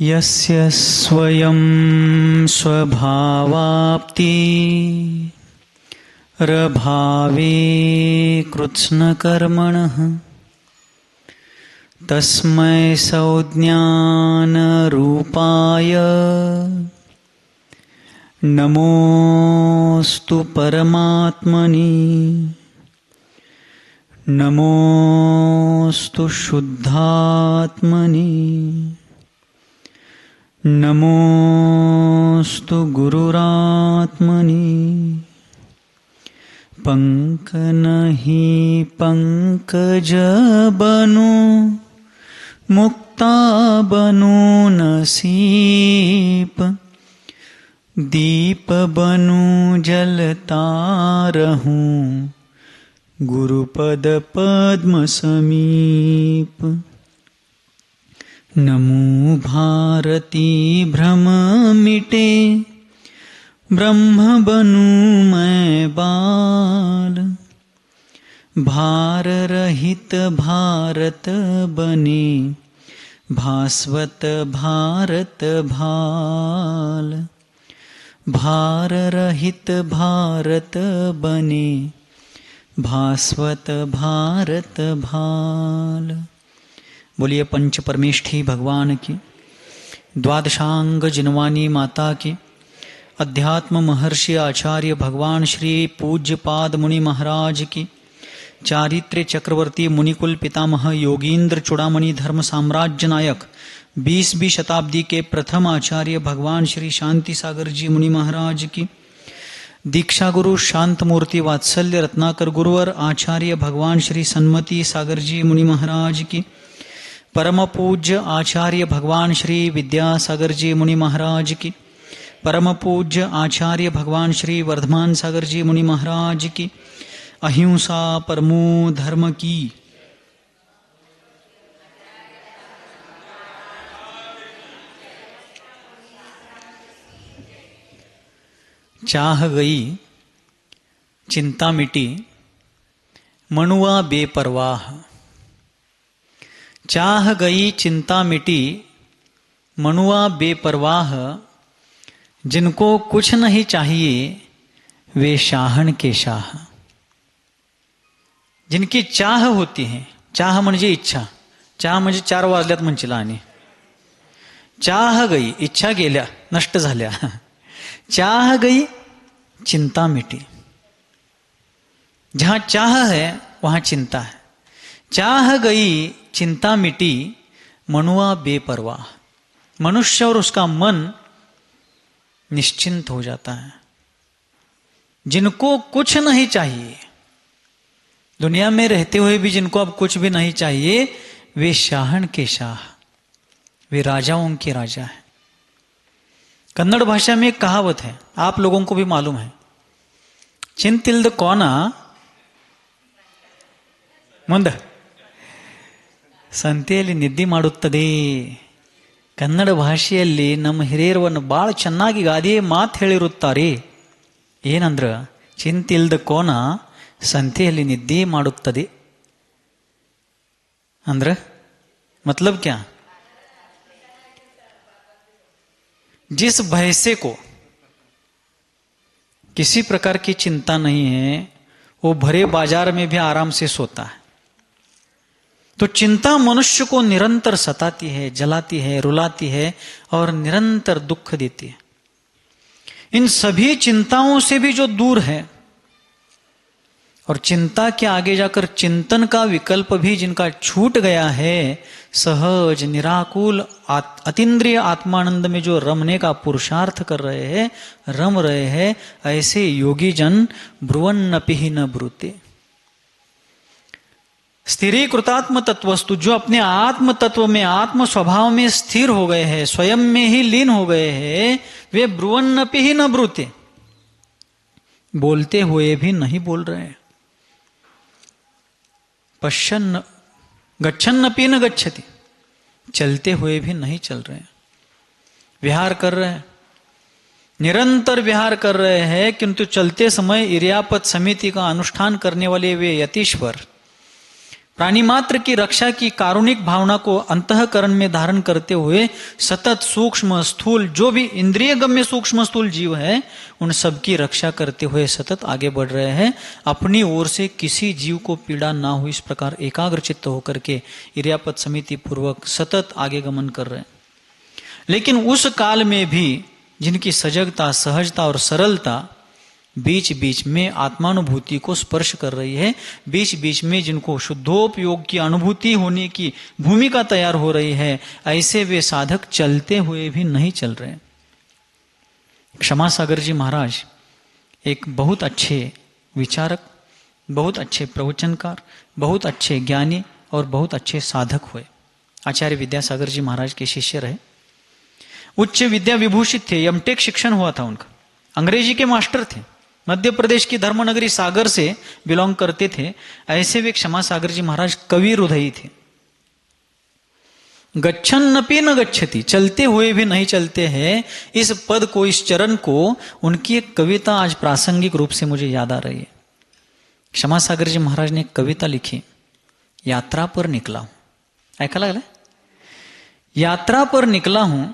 यस्य स्वयं स्वभावाप्ति रभावे कृत्स्नकर्मणः तस्मै संज्ञानरूपाय नमोस्तु परमात्मनि नमोस्तु शुद्धात्मनि नमोस्तु गुरुरात्मनि पंकनहि पंकजबनु मुक्ता बनु नसीप दीप बनु जलता रहूं गुरुपद पद्म समीप नमो भारती भ्रम मिटे ब्रह्म बनूं मैं बाल भार रहित भारत बने भास्वत भारत भाल भार रहित भारत बने भास्वत भारत भाल। बोलिए पंच परमेष्ठी भगवान की, द्वादशांग जिनवानी माता की, अध्यात्म महर्षि आचार्य भगवान श्री पूज्यपाद मुनि महाराज की, चारित्र्य चक्रवर्ती मुनिकुल पितामह योगींद्र चूड़ामणि धर्म साम्राज्य नायक 20वीं शताब्दी के प्रथम आचार्य भगवान श्री शांति सागर जी मुनि महाराज की, दीक्षा गुरु शांत मूर्ति वात्सल्य रत्नाकर गुरुवर आचार्य भगवान श्री सन्मति सागर जी मुनि महाराज की, परम पूज्य आचार्य भगवान श्री विद्यासागर जी मुनि महाराज की, परम पूज्य आचार्य भगवान श्री वर्धमान सागर जी मुनि महाराज की, अहिंसा परमो धर्म की। चाह गई चिंता मिटी मनुआ बेपरवाह। चाह गई चिंता मिटी मनुआ बेपरवाह, जिनको कुछ नहीं चाहिए वे शाहन के शाह। जिनकी चाह होती है, चाह म्हणजे इच्छा, चाह म्हणजे 4 वाजल्यात म्हणचिला आणि चाह गई इच्छा गेल्या नष्ट झाल्या, चाह गई चिंता मिटी। जहां चाह है वहां चिंता है। चाह गई चिंता मिटी मनुआ बेपरवाह, मनुष्य और उसका मन निश्चिंत हो जाता है। जिनको कुछ नहीं चाहिए, दुनिया में रहते हुए भी जिनको अब कुछ भी नहीं चाहिए, वे शाहन के शाह, वे राजाओं के राजा हैं। कन्नड़ भाषा में एक कहावत है, आप लोगों को भी मालूम है, चिंतिल्द कोना ಮುಂದ ಸಂತೆಯಲ್ಲಿ ನಿದ್ದೆ ಮಾಡುತ್ತದೆ. ಕನ್ನಡ ಭಾಷೆಯಲ್ಲಿ ನಮ್ಮ ಹಿರಿಯರವನ್ನು ಭಾಳ ಚೆನ್ನಾಗಿ ಗಾದೆ ಮಾತು ಹೇಳಿರುತ್ತಾರೆ. ಏನಂದ್ರ ಚಿಂತಿಲ್ದ ಕೋನ ಸಂತೆಯಲ್ಲಿ ನಿದ್ದೆ ಮಾಡುತ್ತದೆ ಅಂದ್ರ मतलब क्या, जिस भैंसे को किसी प्रकार की चिंता नहीं है वो भरे बाजार में भी आराम से सोता है। तो चिंता मनुष्य को निरंतर सताती है, जलाती है, रुलाती है और निरंतर दुख देती है। इन सभी चिंताओं से भी जो दूर है और चिंता के आगे जाकर चिंतन का विकल्प भी जिनका छूट गया है, सहज निराकुल अतीन्द्रिय आत्मानंद में जो रमने का पुरुषार्थ कर रहे हैं, रम रहे हैं, ऐसे योगी जन ब्रुवन्नपि न ब्रूते। स्थिरीकृतात्म तत्वस्तु, जो अपने आत्म तत्व में आत्म स्वभाव में स्थिर हो गए हैं, स्वयं में ही लीन हो गए हैं, वे ब्रुवन्नपि न ब्रूते, बोलते हुए भी नहीं बोल रहे हैं। पश्यन् गच्छन्नपि न गच्छति, चलते हुए भी नहीं चल रहे हैं। विहार कर रहे हैं, निरंतर विहार कर रहे हैं, किंतु चलते समय इर्यापत समिति का अनुष्ठान करने वाले वे यतीश्वर प्राणी मात्र की रक्षा की कारुणिक भावना को अंतःकरण में धारण करते हुए सतत सूक्ष्म स्थूल जो भी इंद्रिय गम्य सूक्ष्म स्थूल जीव है उन सब की रक्षा करते हुए सतत आगे बढ़ रहे हैं। अपनी ओर से किसी जीव को पीड़ा ना हो इस प्रकार एकाग्र चित्त होकर के इर्यापत समिति पूर्वक सतत आगे गमन कर रहे हैं। लेकिन उस काल में भी जिनकी सजगता, सहजता और सरलता बीच बीच में आत्मानुभूति को स्पर्श कर रही है, बीच बीच में जिनको शुद्धोपयोग की अनुभूति होने की भूमिका तैयार हो रही है, ऐसे वे साधक चलते हुए भी नहीं चल रहे। क्षमा सागर जी महाराज एक बहुत अच्छे विचारक, बहुत अच्छे प्रवचनकार, बहुत अच्छे ज्ञानी और बहुत अच्छे साधक हुए। आचार्य विद्यासागर जी महाराज के शिष्य रहे, उच्च विद्या विभूषित थे, एमटेक शिक्षण हुआ था उनका, अंग्रेजी के मास्टर थे, मध्य प्रदेश की धर्मनगरी सागर से बिलोंग करते थे। ऐसे वे क्षमा सागर जी महाराज कवि हृदयी थे। गच्छन नपि न गच्छति, चलते हुए भी नहीं चलते हैं, इस पद को, इस चरण को, उनकी एक कविता आज प्रासंगिक रूप से मुझे याद आ रही है। क्षमा सागर जी महाराज ने एक कविता लिखी, यात्रा पर निकला हूं। ऐका लागला? यात्रा पर निकला हूं,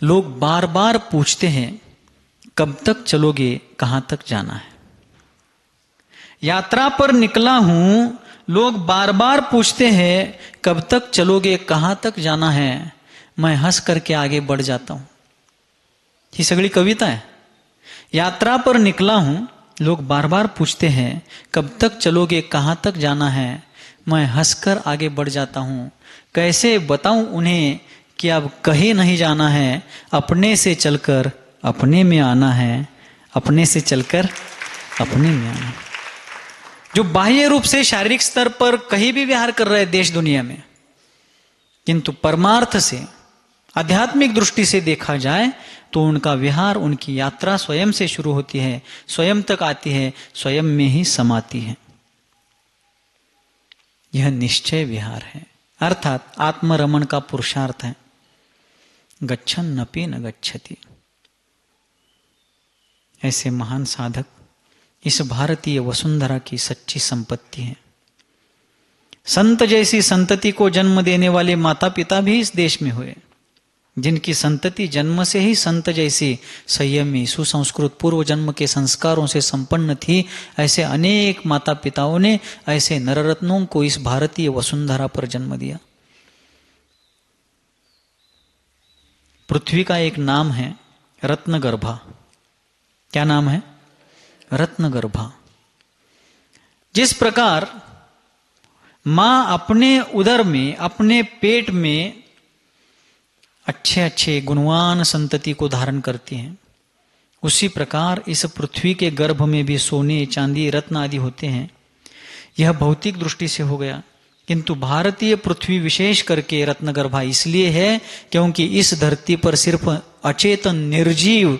लोग बार बार पूछते हैं कब तक चलोगे, कहां तक जाना है। यात्रा पर निकला हूं, लोग बार बार पूछते हैं कब तक चलोगे, कहां तक जाना है। मैं हंस करके आगे बढ़ जाता हूं। ये सगड़ी कविता है। यात्रा पर निकला हूं, लोग बार बार पूछते हैं कब तक चलोगे, कहां तक जाना है। मैं हंसकर आगे बढ़ जाता हूं। कैसे बताऊं उन्हें कि अब कहीं नहीं जाना है, अपने से चलकर अपने में आना है, अपने से चलकर अपने में आना। जो बाह्य रूप से शारीरिक स्तर पर कहीं भी विहार कर रहे देश दुनिया में, किंतु परमार्थ से, आध्यात्मिक दृष्टि से देखा जाए तो उनका विहार, उनकी यात्रा स्वयं से शुरू होती है, स्वयं तक आती है, स्वयं में ही समाती है। यह निश्चय विहार है, अर्थात आत्मरमण का पुरुषार्थ है। गच्छन नपि न गच्छति। ऐसे महान साधक इस भारतीय वसुंधरा की सच्ची संपत्ति है। संत जैसी संतति को जन्म देने वाले माता पिता भी इस देश में हुए, जिनकी संतति जन्म से ही संत जैसी संयमी, सुसंस्कृत, पूर्व जन्म के संस्कारों से संपन्न थी। ऐसे अनेक माता पिताओं ने ऐसे नररत्नों को इस भारतीय वसुंधरा पर जन्म दिया। पृथ्वी का एक नाम है रत्नगर्भा। क्या नाम है? रत्नगर्भा। जिस प्रकार मां अपने उदर में, अपने पेट में अच्छे अच्छे गुणवान संतति को धारण करती हैं, उसी प्रकार इस पृथ्वी के गर्भ में भी सोने, चांदी, रत्न आदि होते हैं। यह भौतिक दृष्टि से हो गया, किंतु भारतीय पृथ्वी विशेष करके रत्नगर्भा इसलिए है क्योंकि इस धरती पर सिर्फ अचेतन निर्जीव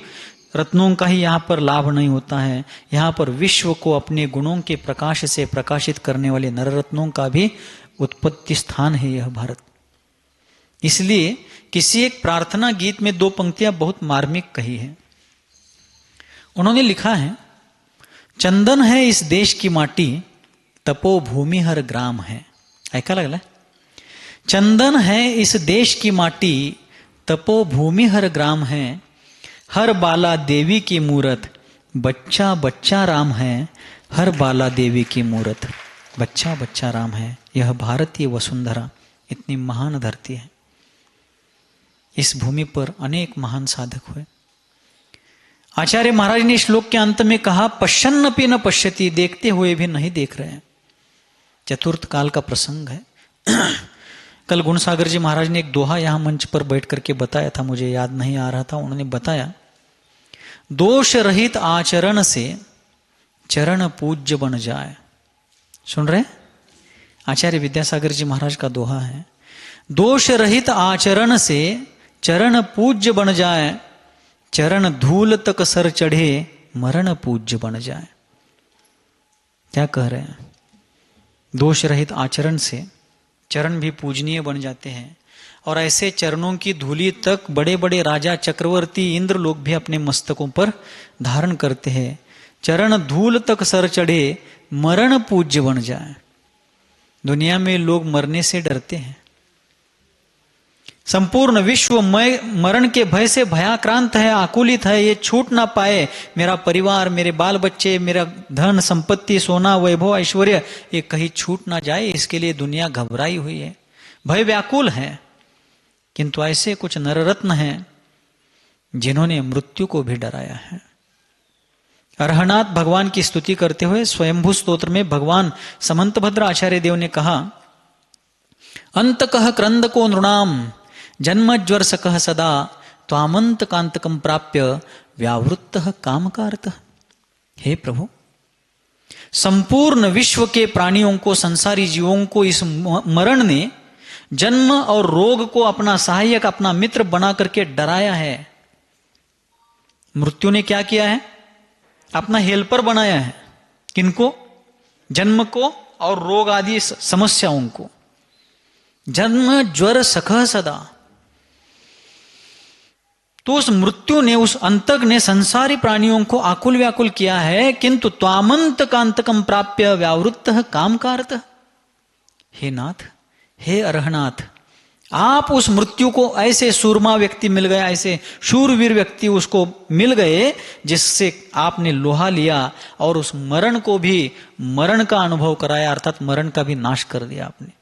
रत्नों का ही यहाँ पर लाभ नहीं होता है, यहाँ पर विश्व को अपने गुणों के प्रकाश से प्रकाशित करने वाले नररत्नों का भी उत्पत्ति स्थान है यह भारत। इसलिए किसी एक प्रार्थना गीत में 2 पंक्तियां बहुत मार्मिक कही है। उन्होंने लिखा है, चंदन है इस देश की माटी, तपोभूमि हर ग्राम है। ऐका लगला? चंदन है इस देश की माटी, तपोभूमि हर ग्राम है। हर बाला देवी की मूरत, बच्चा बच्चा राम है। हर बाला देवी की मूरत, बच्चा बच्चा राम है। यह भारतीय वसुंधरा इतनी महान धरती है। इस भूमि पर अनेक महान साधक हुए। आचार्य महाराज ने श्लोक के अंत में कहा, पश्यन्नपि न पश्यति, देखते हुए भी नहीं देख रहे हैं। चतुर्थ काल का प्रसंग है। कल गुणसागर जी महाराज ने एक दोहा यहां मंच पर बैठ करके बताया था, मुझे याद नहीं आ रहा था। उन्होंने बताया, दोष रहित आचरण से चरण पूज्य बन जाए। सुन रहे? आचार्य विद्यासागर जी महाराज का दोहा है, दोष रहित आचरण से चरण पूज्य बन जाए। चरण धूल तक सर चढ़े, मरण पूज्य बन जाए। क्या कह रहे हैं? दोष रहित आचरण से चरण भी पूजनीय बन जाते हैं, और ऐसे चरणों की धूली तक बड़े बड़े राजा, चक्रवर्ती, इंद्र लोग भी अपने मस्तकों पर धारण करते हैं। चरण धूल तक सर चढ़े, मरण पूज्य बन जाए। दुनिया में लोग मरने से डरते हैं। संपूर्ण विश्व मरण के भय से भयाक्रांत है, आकुलित है। ये छूट ना पाए, मेरा परिवार, मेरे बाल बच्चे, मेरा धन संपत्ति, सोना, वैभव, ऐश्वर्य, ये कहीं छूट ना जाए, इसके लिए दुनिया घबराई हुई है, भय व्याकुल है। किंतु ऐसे कुछ नररत्न हैं जिन्होंने मृत्यु को भी डराया है। अरहनाथ भगवान की स्तुति करते हुए स्वयंभू स्तोत्र में भगवान समंतभद्र आचार्य देव ने कहा, अंतकः क्रंदको नृणाम जन्मज्वर सदा त्वामंत कांतकम प्राप्य व्यावृत्तः कामकारतः। हे प्रभु, संपूर्ण विश्व के प्राणियों को, संसारी जीवों को इस मरण ने जन्म और रोग को अपना सहायक, अपना मित्र बना करके डराया है। मृत्यु ने क्या किया है? अपना हेल्पर बनाया है। किनको? जन्म को और रोग आदि समस्याओं को। जन्म ज्वर सखः सदा, तो उस मृत्यु ने, उस अंतक ने संसारी प्राणियों को आकुल व्याकुल किया है। किंतु त्वामंत कांतकम प्राप्य व्यावृत्तः कामकारतः। हे नाथ, हे अरहनाथ, आप उस मृत्यु को, ऐसे सूरमा व्यक्ति मिल गया, ऐसे शूरवीर व्यक्ति उसको मिल गए जिससे आपने लोहा लिया और उस मरण को भी मरण का अनुभव कराया, अर्थात मरण का भी नाश कर दिया आपने।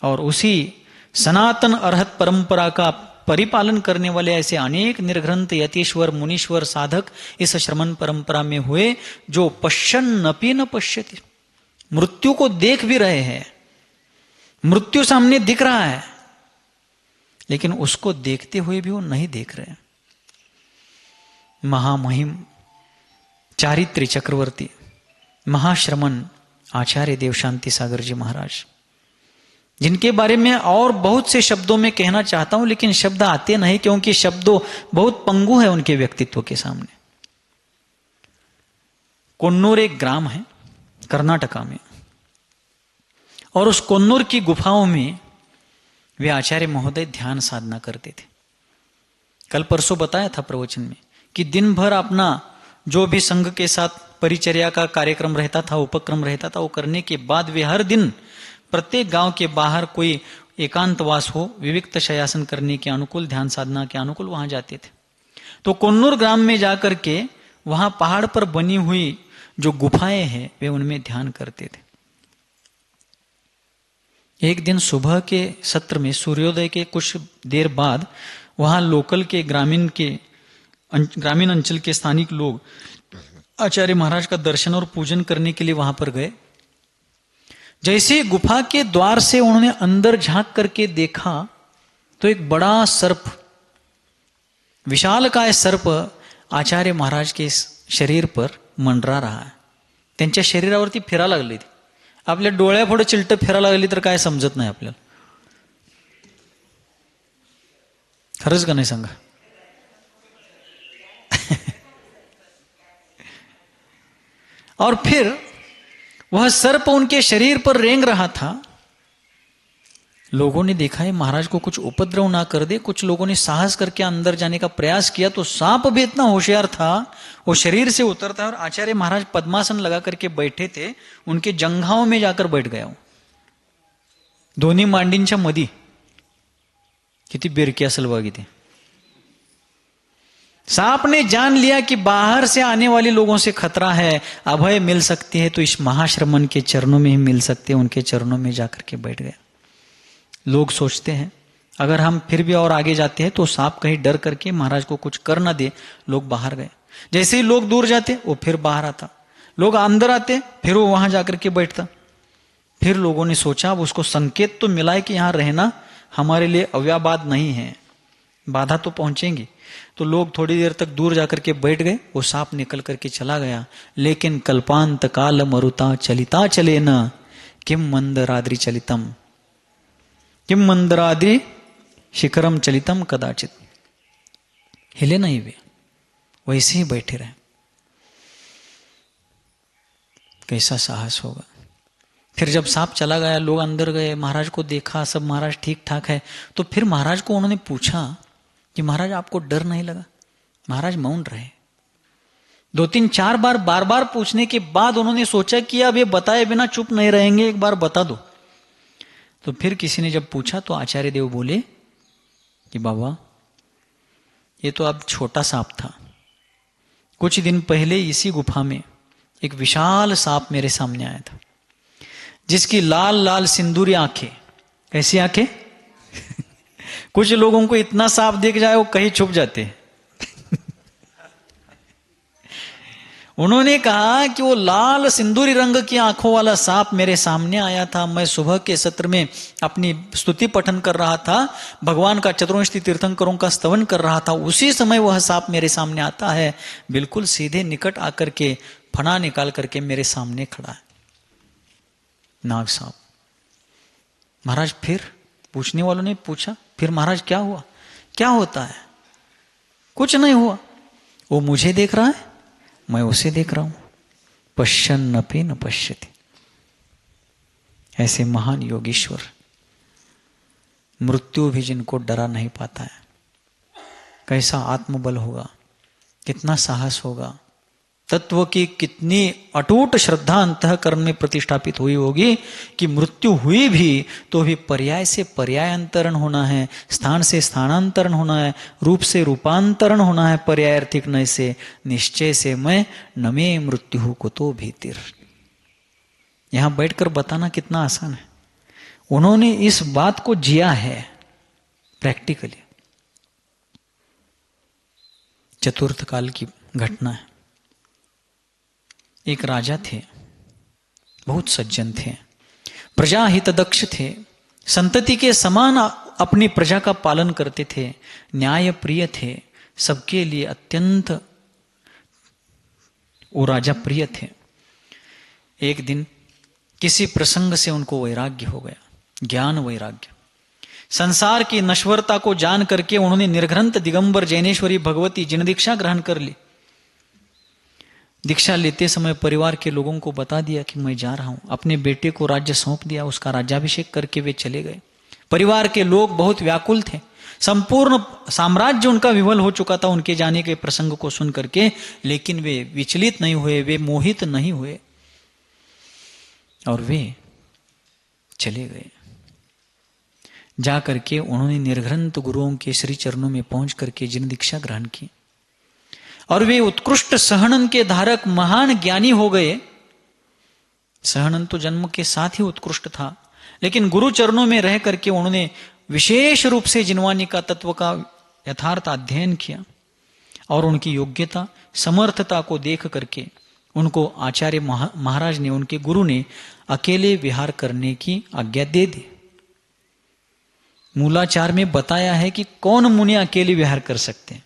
और उसी सनातन अरहत परंपरा का परिपालन करने वाले ऐसे अनेक निर्ग्रंथ यतीश्वर, मुनीश्वर, साधक इस श्रमण परंपरा में हुए, जो पश्यन्नपि न पश्यति, मृत्यु को देख भी रहे हैं, मृत्यु सामने दिख रहा है, लेकिन उसको देखते हुए भी वो नहीं देख रहे। महामहिम चारित्री चक्रवर्ती महाश्रमण आचार्य देव शांति सागर जी महाराज, जिनके बारे में और बहुत से शब्दों में कहना चाहता हूं, लेकिन शब्द आते नहीं, क्योंकि शब्दों बहुत पंगु है उनके व्यक्तित्व के सामने। कोन्नूर एक ग्राम है कर्नाटका में, और उस कोन्नूर की गुफाओं में वे आचार्य महोदय ध्यान साधना करते थे। कल परसों बताया था प्रवचन में कि दिन भर अपना जो भी संघ के साथ परिचर्या का कार्यक्रम रहता था, उपक्रम रहता था, वो करने के बाद वे हर दिन प्रत्येक गांव के बाहर कोई एकांतवास हो, विविक्त शयासन करने के अनुकूल, ध्यान साधना के अनुकूल वहां जाते थे। तो कोन्नूर ग्राम में जाकर के वहां पहाड़ पर बनी हुई जो गुफाएं हैं, वे उनमें ध्यान करते थे। एक दिन सुबह के सत्र में सूर्योदय के कुछ देर बाद वहां लोकल के ग्रामीण अंचल के स्थानिक लोग आचार्य महाराज का दर्शन और पूजन करने के लिए वहां पर गए। जैसे गुफा के द्वार से उन्होंने अंदर झांक करके देखा तो एक बड़ा सर्प, विशालकाय सर्प आचार्य महाराज के शरीर पर मंडरा रहा है। त्यांच्या शरीरावरती फिरा लागली ती। आपल्या डोळ्यापुढे चिलट फिरा लागली तर काय समजत नाही आपल्याला। खरंच का नाही सांगा? और फिर वह सर्प उनके शरीर पर रेंग रहा था। लोगों ने देखा है महाराज को कुछ उपद्रव ना कर दे, कुछ लोगों ने साहस करके अंदर जाने का प्रयास किया तो सांप भी इतना होशियार था, वो शरीर से उतरता है और आचार्य महाराज पद्मासन लगा करके बैठे थे, उनके जंघाओं में जाकर बैठ गया। दोन्ही मांडींच्या मधी किती बेरकी असेल बघा ती। सांप ने जान लिया कि बाहर से आने वाले लोगों से खतरा है, अभय मिल सकती है तो इस महाश्रमण के चरणों में ही मिल सकते हैं। उनके चरणों में जाकर के बैठ गया। लोग सोचते हैं अगर हम फिर भी और आगे जाते हैं तो सांप कहीं डर करके महाराज को कुछ कर ना दे। लोग बाहर गए। जैसे ही लोग दूर जाते वो फिर बाहर आता, लोग अंदर आते फिर वो वहां जाकर के बैठता। फिर लोगों ने सोचा अब उसको संकेत तो मिला है कि यहां रहना हमारे लिए अव्याबाद नहीं है, बाधा तो पहुंचेंगी। तो लोग थोड़ी देर तक दूर जाकर के बैठ गए। वो सांप निकल करके चला गया। लेकिन कल्पांत काल मरुता चलिता चले न किम मंदराद्रि चलितम, किम मंदराद्रि शिखरम चलितम कदाचित। हिले नहीं वे, वैसे ही बैठे रहे। कैसा साहस होगा। फिर जब सांप चला गया, लोग अंदर गए, महाराज को देखा, सब महाराज ठीक ठाक है। तो फिर महाराज को उन्होंने पूछा कि महाराज आपको डर नहीं लगा? महाराज मौन रहे। 2-3-4 बार बार बार पूछने के बाद उन्होंने सोचा कि अब ये बताए बिना चुप नहीं रहेंगे, एक बार बता दो। तो फिर किसी ने जब पूछा तो आचार्य देव बोले कि बाबा ये तो अब छोटा सांप था, कुछ दिन पहले इसी गुफा में एक विशाल सांप मेरे सामने आया था, जिसकी लाल लाल सिंदूरी आंखें। कैसी आंखें? कुछ लोगों को इतना सांप दिख जाए वो कहीं छुप जाते हैं। उन्होंने कहा कि वो लाल सिंदूरी रंग की आंखों वाला सांप मेरे सामने आया था। मैं सुबह के सत्र में अपनी स्तुति पठन कर रहा था, भगवान का चतुर्विंशति तीर्थंकरों का स्तवन कर रहा था। उसी समय वह सांप मेरे सामने आता है, बिल्कुल सीधे निकट आकर के फना निकाल करके मेरे सामने खड़ा है, नाग सांप। महाराज फिर पूछने वालों ने पूछा, फिर महाराज क्या हुआ? क्या होता है? कुछ नहीं हुआ। वो मुझे देख रहा है, मैं उसे देख रहा हूं। पश्यन्नपि न पश्यति। ऐसे महान योगीश्वर, मृत्यु भी जिनको डरा नहीं पाता है, कैसा आत्मबल होगा, कितना साहस होगा, तत्व की कितनी अटूट श्रद्धा अंतःकरण में प्रतिष्ठापित हुई होगी कि मृत्यु हुई भी तो भी पर्याय से पर्यायांतरण होना है, स्थान से स्थानांतरण होना है, रूप से रूपांतरण होना है, पर्यायार्थिक नय से निश्चय से मैं नमे मृत्यु को तो भीतिर। यहां बैठकर बताना कितना आसान है। उन्होंने इस बात को जिया है प्रैक्टिकली। चतुर्थ काल की घटना है। एक राजा थे, बहुत सज्जन थे, प्रजा हितदक्ष थे, संतति के समान अपनी प्रजा का पालन करते थे, न्याय प्रिय थे, सबके लिए अत्यंत वो राजा प्रिय थे। एक दिन किसी प्रसंग से उनको वैराग्य हो गया, ज्ञान वैराग्य। संसार की नश्वरता को जान करके उन्होंने निर्ग्रंथ दिगंबर जैनेश्वरी भगवती जिन दीक्षा ग्रहण कर ली। दीक्षा लेते समय परिवार के लोगों को बता दिया कि मैं जा रहा हूं। अपने बेटे को राज्य सौंप दिया, उसका राज्याभिषेक करके वे चले गए। परिवार के लोग बहुत व्याकुल थे, संपूर्ण साम्राज्य उनका विफल हो चुका था उनके जाने के प्रसंग को सुन करके, लेकिन वे विचलित नहीं हुए, वे मोहित नहीं हुए और वे चले गए। जा करके उन्होंने निर्ग्रंथ गुरुओं के श्री चरणों में पहुंच करके जिन दीक्षा ग्रहण की और वे उत्कृष्ट सहनन के धारक महान ज्ञानी हो गए। सहनन तो जन्म के साथ ही उत्कृष्ट था, लेकिन गुरु चरणों में रह करके उन्होंने विशेष रूप से जिनवानी का तत्व का यथार्थ अध्ययन किया और उनकी योग्यता समर्थता को देख करके उनको आचार्य महाराज ने, उनके गुरु ने अकेले विहार करने की आज्ञा दे दी। मूलाचार में बताया है कि कौन मुनि अकेले विहार कर सकते हैं।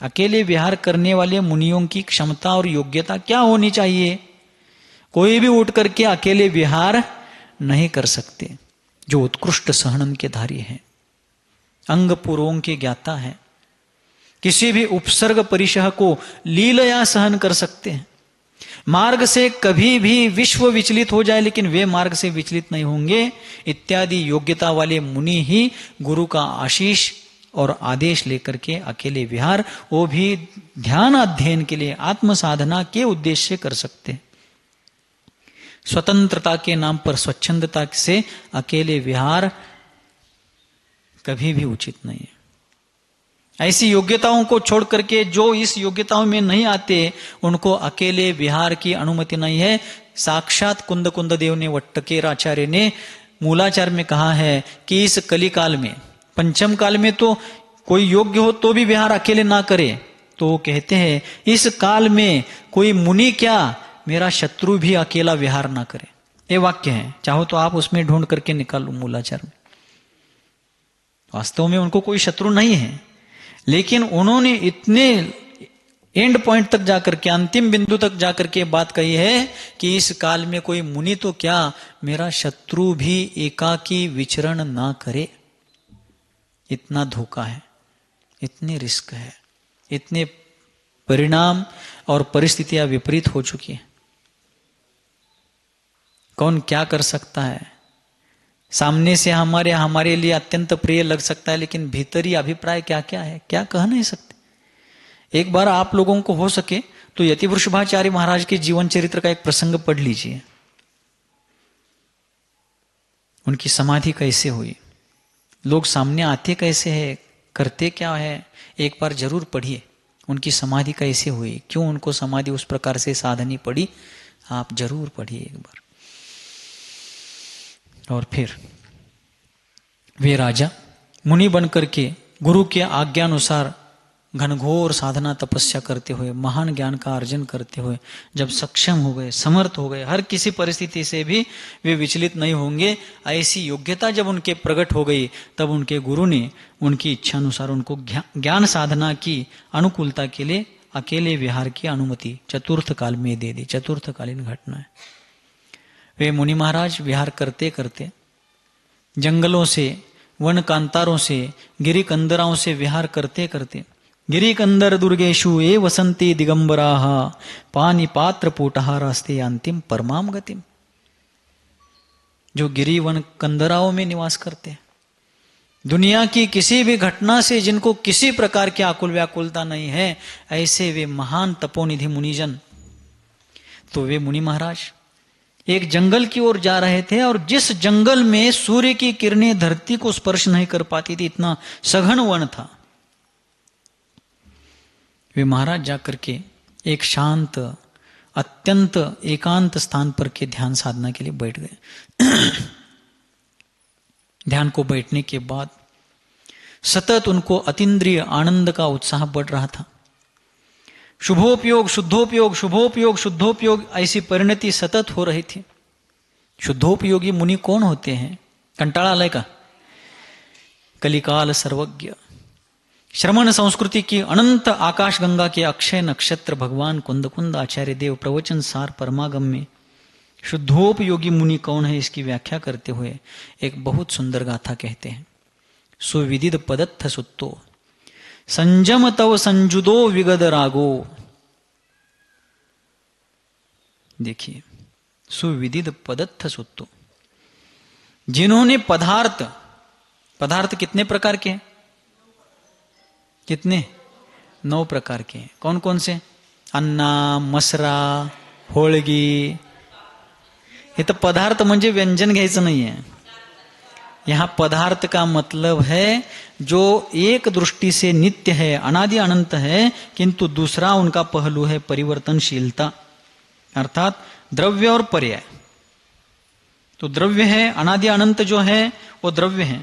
अकेले विहार करने वाले मुनियों की क्षमता और योग्यता क्या होनी चाहिए? कोई भी उठ करके अकेले विहार नहीं कर सकते। जो उत्कृष्ट सहनन के धारी हैं, अंग पुरों के ज्ञाता हैं, किसी भी उपसर्ग परिशह को लीलया सहन कर सकते हैं। मार्ग से कभी भी विश्व विचलित हो जाए लेकिन वे मार्ग से विचलित नहीं होंगे, इत्यादि योग्यता वाले मुनि ही गुरु का आशीष और आदेश लेकर के अकेले विहार, वो भी ध्यान अध्ययन के लिए, आत्म साधना के उद्देश्य से कर सकते हैं। स्वतंत्रता के नाम पर स्वच्छंदता से अकेले विहार कभी भी उचित नहीं है। ऐसी योग्यताओं को छोड़ करके जो इस योग्यताओं में नहीं आते उनको अकेले विहार की अनुमति नहीं है। साक्षात कुंद कुंद देव ने, वट्टकेराचार्य ने मूलाचार में कहा है कि इस कलिकाल में, पंचम काल में तो कोई योग्य हो तो भी विहार अकेले ना करे। तो वो कहते हैं इस काल में कोई मुनि क्या, मेरा शत्रु भी अकेला विहार ना करे। ये वाक्य है, चाहो तो आप उसमें ढूंढ करके निकालो मूलाचार में। वास्तव में उनको कोई शत्रु नहीं है, लेकिन उन्होंने इतने एंड पॉइंट तक जाकर के, अंतिम बिंदु तक जाकर के बात कही है कि इस काल में कोई मुनि तो क्या, मेरा शत्रु भी एकाकी विचरण ना करे। इतना धोखा है, इतने रिस्क है, इतने परिणाम और परिस्थितियां विपरीत हो चुकी हैं। कौन क्या कर सकता है? सामने से हमारे लिए अत्यंत प्रिय लग सकता है, लेकिन भीतरी अभिप्राय क्या क्या है, क्या कह नहीं सकते। एक बार आप लोगों को हो सके तो यति वृषभाचार्य महाराज के जीवन चरित्र का एक प्रसंग पढ़ लीजिए। उनकी समाधि कैसे हुई, लोग सामने आते कैसे हैं, करते क्या है, एक बार जरूर पढ़िए उनकी समाधि कैसे हुई, क्यों उनको समाधि उस प्रकार से साधनी पड़ी, आप जरूर पढ़िए एक बार। और फिर वे राजा मुनि बनकर के गुरु के आज्ञानुसार घनघोर साधना तपस्या करते हुए, महान ज्ञान का अर्जन करते हुए जब सक्षम हो गए, समर्थ हो गए, हर किसी परिस्थिति से भी वे विचलित नहीं होंगे, ऐसी योग्यता जब उनके प्रकट हो गई, तब उनके गुरु ने उनकी इच्छा अनुसार उनको ज्ञान साधना की अनुकूलता के लिए अकेले विहार की अनुमति चतुर्थ काल में दे दी। चतुर्थकालीन घटना है। वे मुनि महाराज विहार करते करते जंगलों से, वन कांतारों से, गिरी कंदराओं से विहार करते करते गिरी कंदर दुर्गेशु ए वसंती दिगंबराः पानी पात्र पोटहारास्ते अंतिम परमाम गतिम। जो गिरी वन कंदराओं में निवास करते हैं, दुनिया की किसी भी घटना से जिनको किसी प्रकार की आकुल व्याकुलता नहीं है, ऐसे वे महान तपोनिधि मुनिजन। तो वे मुनि महाराज एक जंगल की ओर जा रहे थे, और जिस जंगल में सूर्य की किरणें धरती को स्पर्श नहीं कर पाती थी, इतना सघन वन था, वे महाराज जाकर के एक शांत अत्यंत एकांत स्थान पर के ध्यान साधना के लिए बैठ गए। ध्यान को बैठने के बाद सतत उनको अतीन्द्रिय आनंद का उत्साह बढ़ रहा था। शुभोपयोग शुद्धोपयोग, शुभोपयोग शुद्धोपयोग, ऐसी परिणति सतत हो रही थी। शुद्धोपयोगी मुनि कौन होते हैं? कंटाला लय का कलिकाल सर्वज्ञ, श्रमण संस्कृति की अनंत आकाश गंगा के अक्षय नक्षत्र भगवान कुंद कुंद आचार्य देव प्रवचन सार परमागम में शुद्धोपयोगी मुनि कौन है, इसकी व्याख्या करते हुए एक बहुत सुंदर गाथा कहते हैं। सुविदित पदत्थ सुत्तो संजम तव संजुदो विगद रागो। देखिए, सुविदित पदत्थ सुत्तो, जिन्होंने पदार्थ, पदार्थ कितने प्रकार के हैं? कितने? 9 प्रकार के हैं। कौन कौन से? अन्ना, मसरा, होळगी। हे तो पदार्थ म्हणजे व्यंजन घ्यायचं नहीं है। यहां पदार्थ का मतलब है जो एक दृष्टि से नित्य है, अनादि अनंत है, किंतु दूसरा उनका पहलू है परिवर्तनशीलता, अर्थात द्रव्य और पर्याय। तो द्रव्य है, अनादि अनंत जो है वो द्रव्य है,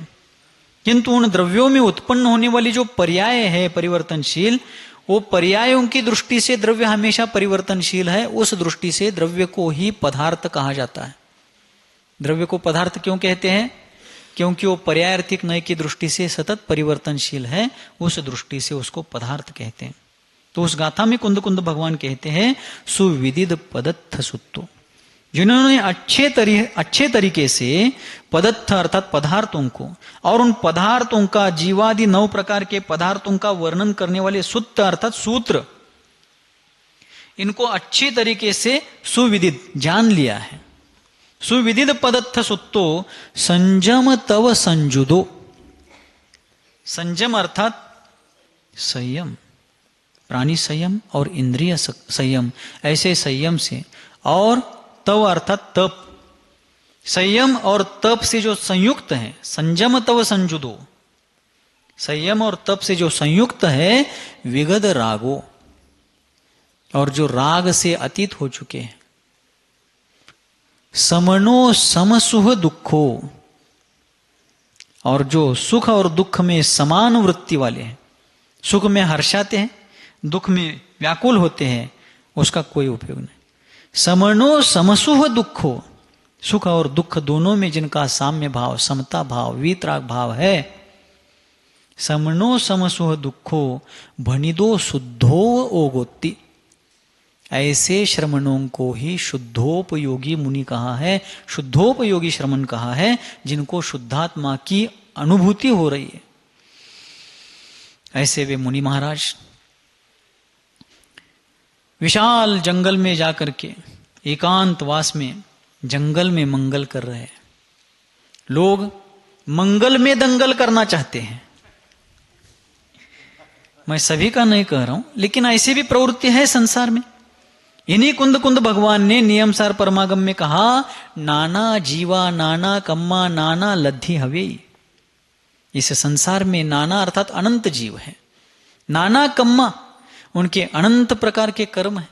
किंतु उन द्रव्यों में उत्पन्न होने वाली जो पर्याय है परिवर्तनशील, वो पर्यायों की दृष्टि से द्रव्य हमेशा परिवर्तनशील है। उस दृष्टि से द्रव्य को ही पदार्थ कहा जाता है। द्रव्य को पदार्थ क्यों कहते हैं? क्योंकि वो पर्यायार्थिक नय की दृष्टि से सतत परिवर्तनशील है, उस दृष्टि से उसको पदार्थ कहते हैं। तो उस गाथा में कुंद कुंद भगवान कहते हैं सुविदित पदत्थ सुत्तो, जिन्होंने अच्छे तरीके से पदत्थ अर्थात पदार्थों को और उन पदार्थों का जीवादि 9 प्रकार के पदार्थों का वर्णन करने वाले सुत्त अर्थात सूत्र, इनको अच्छी तरीके से सुविदित जान लिया है। सुविदित पदत्थ सुत्तो संजम तव संजुदो। संजम अर्थात संयम, प्राणी संयम और इंद्रिय संयम, ऐसे संयम से, और तव अर्थात तप, संयम और तप से जो संयुक्त है, संजम तव संजुदो, संयम और तप से जो संयुक्त है, विगद रागो, और जो राग से अतीत हो चुके हैं, समनो समसुह दुखो, और जो सुख और दुख में समान वृत्ति वाले हैं, सुख में हर्षाते हैं, दुख में व्याकुल होते हैं, उसका कोई उपयोग नहीं। समनो समसुह दुखो, सुख और दुख दोनों में जिनका साम्य भाव, समता भाव, वीतराग भाव है, समनो समसुह दुखो भनिदो शुद्धो ओगोत्ति, ऐसे श्रमणों को ही शुद्धोपयोगी मुनि कहा है, शुद्धोपयोगी श्रमण कहा है, जिनको शुद्धात्मा की अनुभूति हो रही है। ऐसे वे मुनि महाराज विशाल जंगल में जाकर के एकांतवास में जंगल में मंगल कर रहे हैं। लोग मंगल में दंगल करना चाहते हैं, मैं सभी का नहीं कह रहा हूं, लेकिन ऐसी भी प्रवृत्ति है संसार में। इन्हीं कुंद कुंद भगवान ने नियमसार परमागम में कहा, नाना जीवा नाना कम्मा नाना लद्धि हवे। इस संसार में नाना अर्थात अनंत जीव है, नाना कम्मा उनके अनंत प्रकार के कर्म है,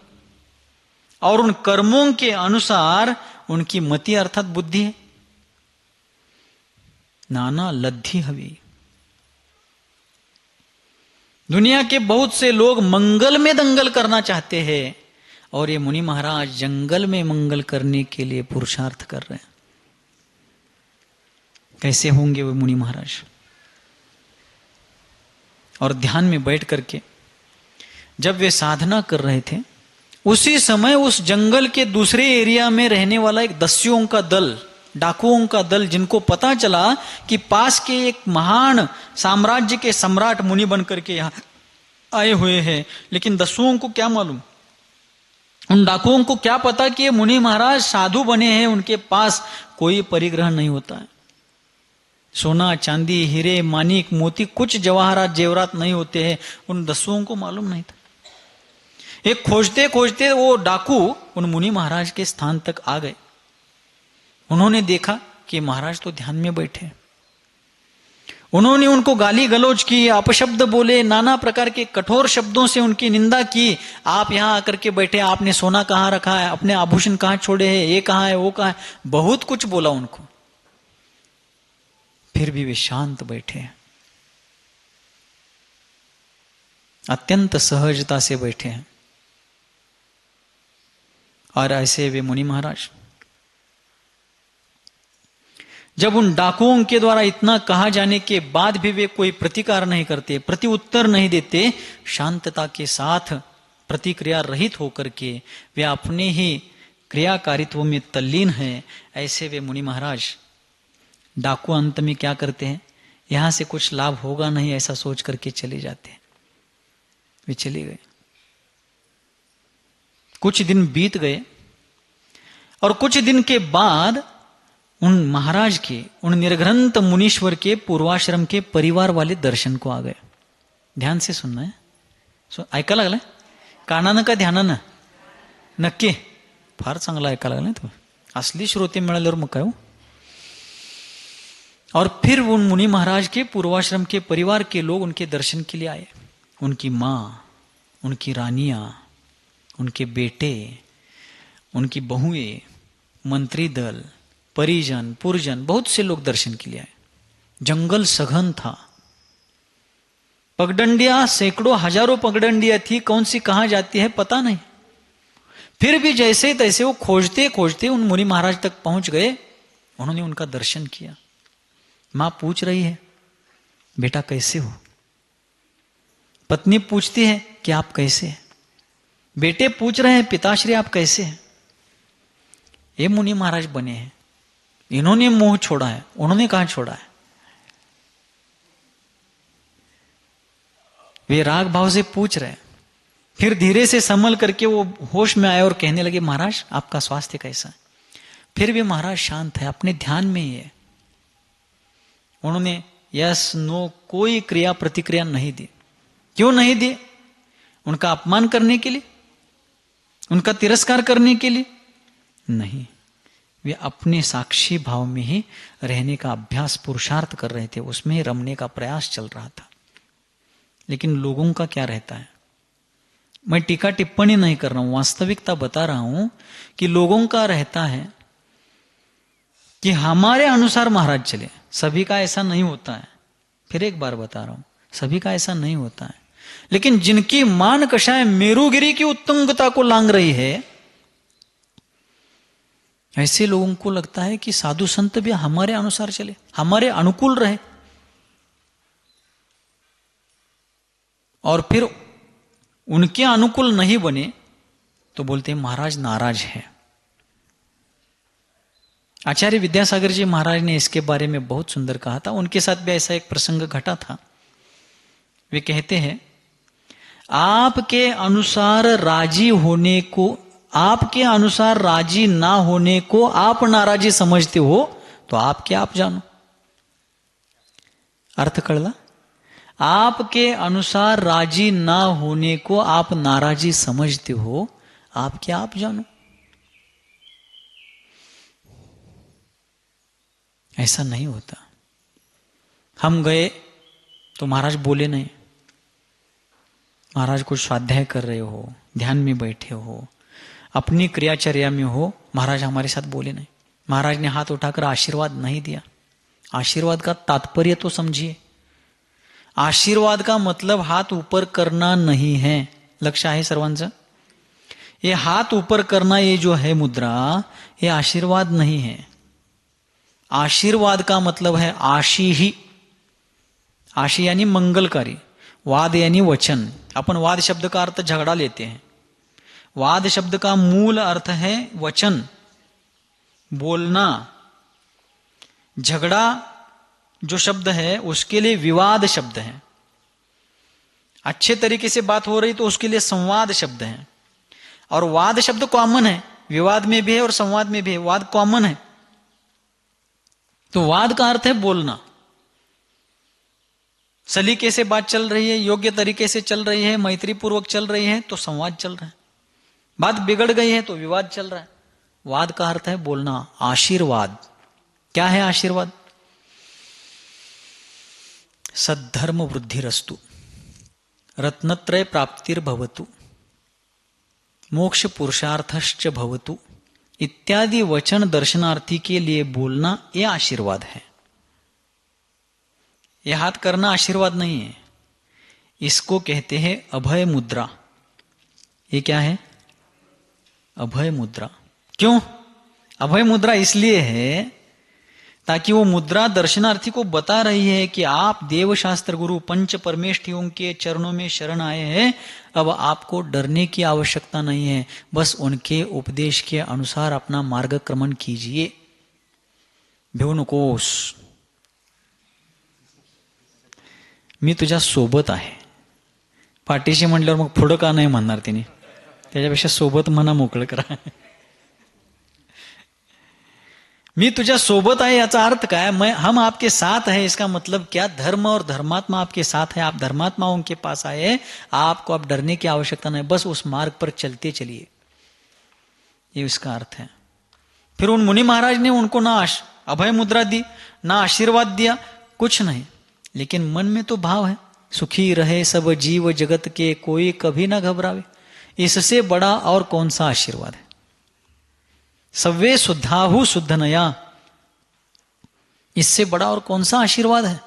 और उन कर्मों के अनुसार उनकी मति अर्थात बुद्धि है। नाना लद्धि हवी। दुनिया के बहुत से लोग मंगल में दंगल करना चाहते हैं, और ये मुनि महाराज जंगल में मंगल करने के लिए पुरुषार्थ कर रहे हैं। कैसे होंगे वे मुनि महाराज? और ध्यान में बैठ करके जब वे साधना कर रहे थे, उसी समय उस जंगल के दूसरे एरिया में रहने वाला एक दस्युओं का दल, डाकुओं का दल, जिनको पता चला कि पास के एक महान साम्राज्य के सम्राट मुनि बन करके यहां आए हुए हैं, लेकिन दस्युओं को क्या मालूम, उन डाकुओं को क्या पता कि ये मुनि महाराज साधु बने हैं, उनके पास कोई परिग्रह नहीं होता है, सोना चांदी हीरे मानिक मोती कुछ जवाहरात जेवरात नहीं होते हैं। उन दस्युओं को मालूम नहीं था। एक खोजते खोजते वो डाकू उन मुनि महाराज के स्थान तक आ गए। उन्होंने देखा कि महाराज तो ध्यान में बैठे। उन्होंने उनको गाली गलौज की, अपशब्द बोले, नाना प्रकार के कठोर शब्दों से उनकी निंदा की। आप यहां आकर के बैठे, आपने सोना कहां रखा है, अपने आभूषण कहां छोड़े हैं, ये कहां है वो कहां है, बहुत कुछ बोला उनको। फिर भी वे शांत बैठे, अत्यंत सहजता से बैठे हैं। और ऐसे वे मुनि महाराज जब उन डाकुओं के द्वारा इतना कहा जाने के बाद भी वे कोई प्रतिकार नहीं करते, प्रति उत्तर नहीं देते, शांतता के साथ प्रतिक्रिया रहित होकर के वे अपने ही क्रियाकारित्व में तल्लीन हैं, ऐसे वे मुनि महाराज डाकू अंत में क्या करते हैं, यहां से कुछ लाभ होगा नहीं ऐसा सोच करके चले जाते हैं। वे चले गए। कुछ दिन बीत गए और कुछ दिन के बाद उन महाराज के, उन निर्ग्रंथ मुनीश्वर के पूर्वाश्रम के परिवार वाले दर्शन को आ गए। ध्यान से सुनना है, ऐका लागलं कानानं का ध्यानानं? नक्की फार चांगला ऐका लागलं तुम्ही, असली श्रोते मिळाल्यावर मग काय हो। और फिर उन मुनि महाराज के पूर्वाश्रम के परिवार के लोग उनके दर्शन के लिए आए। उनकी माँ, उनकी रानियां, उनके बेटे, उनकी बहुएं, मंत्री दल, परिजन, पुरजन, बहुत से लोग दर्शन के लिए आए। जंगल सघन था, पगडंडियां सैकड़ों हजारों पगडंडियां थी, कौन सी कहां जाती है पता नहीं। फिर भी जैसे तैसे वो खोजते खोजते उन मुनि महाराज तक पहुंच गए। उन्होंने उनका दर्शन किया। मां पूछ रही है, बेटा कैसे हो? पत्नी पूछती है कि आप कैसे हैं? बेटे पूछ रहे हैं, पिताश्री आप कैसे हैं? ये मुनि महाराज बने हैं, इन्होंने मोह छोड़ा है, उन्होंने कहां छोड़ा है? वे राग भाव से पूछ रहे हैं। फिर धीरे से संभल करके वो होश में आए और कहने लगे, महाराज आपका स्वास्थ्य कैसा है? फिर भी महाराज शांत है, अपने ध्यान में ही है। उन्होंने यस नो कोई क्रिया प्रतिक्रिया नहीं दी। क्यों नहीं दी? उनका अपमान करने के लिए, उनका तिरस्कार करने के लिए नहीं। वे अपने साक्षी भाव में ही रहने का अभ्यास, पुरुषार्थ कर रहे थे, उसमें रमने का प्रयास चल रहा था। लेकिन लोगों का क्या रहता है, मैं टीका टिप्पणी नहीं कर रहा हूं, वास्तविकता बता रहा हूं कि लोगों का रहता है कि हमारे अनुसार महाराज चले। सभी का ऐसा नहीं होता है। फिर एक बार बता रहा हूं, सभी का ऐसा नहीं होता है। लेकिन जिनकी मान कषाय मेरुगिरी की उत्तुंगता को लांग रही है, ऐसे लोगों को लगता है कि साधु संत भी हमारे अनुसार चले, हमारे अनुकूल रहे। और फिर उनके अनुकूल नहीं बने तो बोलते हैं महाराज नाराज है। आचार्य विद्यासागर जी महाराज ने इसके बारे में बहुत सुंदर कहा था। उनके साथ भी ऐसा एक प्रसंग घटा था। वे कहते हैं, आपके अनुसार राजी होने को, आपके अनुसार राजी ना होने को आप नाराजी समझते हो तो आपके आप जानो। अर्थ कळला? आपके अनुसार राजी ना होने को आप नाराजी समझते हो, आपके आप जानो। ऐसा नहीं होता। हम गए तो महाराज बोले नहीं। महाराज कुछ स्वाध्याय कर रहे हो, ध्यान में बैठे हो, अपनी क्रियाचर्या में हो, महाराज हमारे साथ बोले नहीं। महाराज ने हाथ उठाकर आशीर्वाद नहीं दिया। आशीर्वाद का तात्पर्य तो समझिए। आशीर्वाद का मतलब हाथ ऊपर करना नहीं है। लक्ष्य आहे सर्वांचं? ये हाथ ऊपर करना, ये जो है मुद्रा, ये आशीर्वाद नहीं है। आशीर्वाद का मतलब है आशी ही। आशी यानी मंगलकारी, वाद यानी वचन। अपन वाद शब्द का अर्थ झगड़ा लेते हैं। वाद शब्द का मूल अर्थ है वचन, बोलना। झगड़ा जो शब्द है उसके लिए विवाद शब्द है। अच्छे तरीके से बात हो रही तो उसके लिए संवाद शब्द है। और वाद शब्द कॉमन है, विवाद में भी है और संवाद में भी है। वाद कॉमन है। तो वाद का अर्थ है बोलना। सलीके से बात चल रही है, योग्य तरीके से चल रही है, मैत्री पूर्वक चल रही है तो संवाद चल रहा है। बात बिगड़ गई है तो विवाद चल रहा है। वाद का अर्थ है बोलना। आशीर्वाद क्या है? आशीर्वाद सद्धर्म वृद्धिरस्तु, रत्नत्रय प्राप्तिर्भवतु, मोक्ष पुरुषार्थश्च भवतु इत्यादि वचन दर्शनार्थी के लिए बोलना, यह आशीर्वाद है। यह हाथ करना आशीर्वाद नहीं है। इसको कहते हैं अभय मुद्रा। ये क्या है? अभय मुद्रा। क्यों अभय मुद्रा? इसलिए है ताकि वो मुद्रा दर्शनार्थी को बता रही है कि आप देवशास्त्र गुरु पंच परमेष्ठियों के चरणों में शरण आए हैं। अब आपको डरने की आवश्यकता नहीं है, बस उनके उपदेश के अनुसार अपना मार्गक्रमण कीजिए। भिवू नकोस, मी तुझ्या सोबत आहे। पाठीशी म्हटल्यावर मग पुढं का नाही म्हणणार तिने? त्याच्यापेक्षा सोबत म्हणा, मोकळं करा। मी तुझ्या सोबत आहे याचा अर्थ काय? हम आपके साथ है, इसका मतलब क्या? धर्म और धर्मात्मा आपके साथ है। आप धर्मात्माओं के पास आए, आपको अब डरने की आवश्यकता नहीं, बस उस मार्ग पर चलते चलिए। ये इसका अर्थ है। फिर उन मुनि महाराज ने उनको ना अभय मुद्रा दी, ना आशीर्वाद दिया, कुछ नहीं, लेकिन मन में तो भाव है, सुखी रहे सब जीव जगत के, कोई कभी ना घबरावे। इससे बड़ा और कौन सा आशीर्वाद है? सव्वे शुद्धाहु शुद्ध नया, इससे बड़ा और कौन सा आशीर्वाद है?